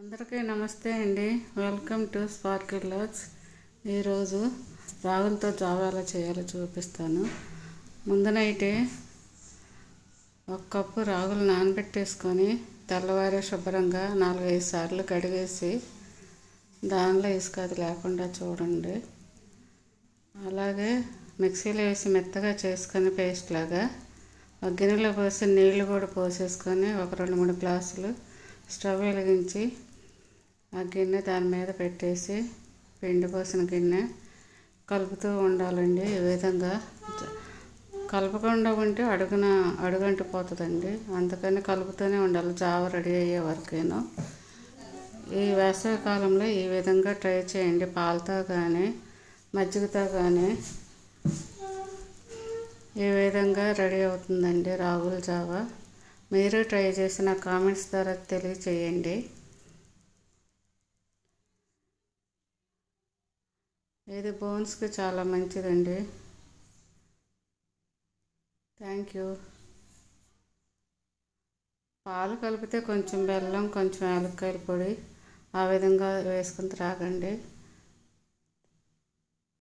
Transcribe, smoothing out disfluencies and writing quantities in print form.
అందరికీ నమస్తే అండి. Welcome to Sparkle Logs. ఈరోజు రాగులతో జావా ఎలా చేయాలో చూపిస్తాను. ముందు నైటే 1 కప్పు రాగులు నానబెట్టేసుకొని తెల్లవారే శుభ్రంగా 4-5 సార్లు కడిగేసి దానిలో ఇసుక అది లేకుండా చూడండి. అలాగే మిక్సీలో వేసి మెత్తగా చేసుకొని పేస్ట్ లాగా ఒక గిన్నెలో పోసి నీళ్లు కూడా పోసేసుకొని ఒక 2-3 గ్లాసులు స్టవ్ వెలిగించి ఆ గిన్నె దాని మీద పెట్టేసి పిండి పోసిన గిన్నె కలుపుతూ ఉండాలండి. ఈ విధంగా కలపకుండా ఉంటే అడుగంటిపోతుందండి. అందుకని కలుపుతూనే ఉండాలి జావ రెడీ అయ్యే వరకేను. ఈ వేసవికాలంలో ఈ విధంగా ట్రై చేయండి. పాలతో కానీ మజ్జిగతో కానీ ఈ విధంగా రెడీ అవుతుందండి రాగుల జావ. మీరు ట్రై చేసిన కామెంట్స్ ద్వారా తెలియచేయండి. ఇది బోన్స్కి చాలా మంచిదండి. Thank you. పాలు కలిపితే కొంచెం బెల్లం, కొంచెం యాలక్కాయల పొడి ఆ విధంగా వేసుకుని త్రాగండి.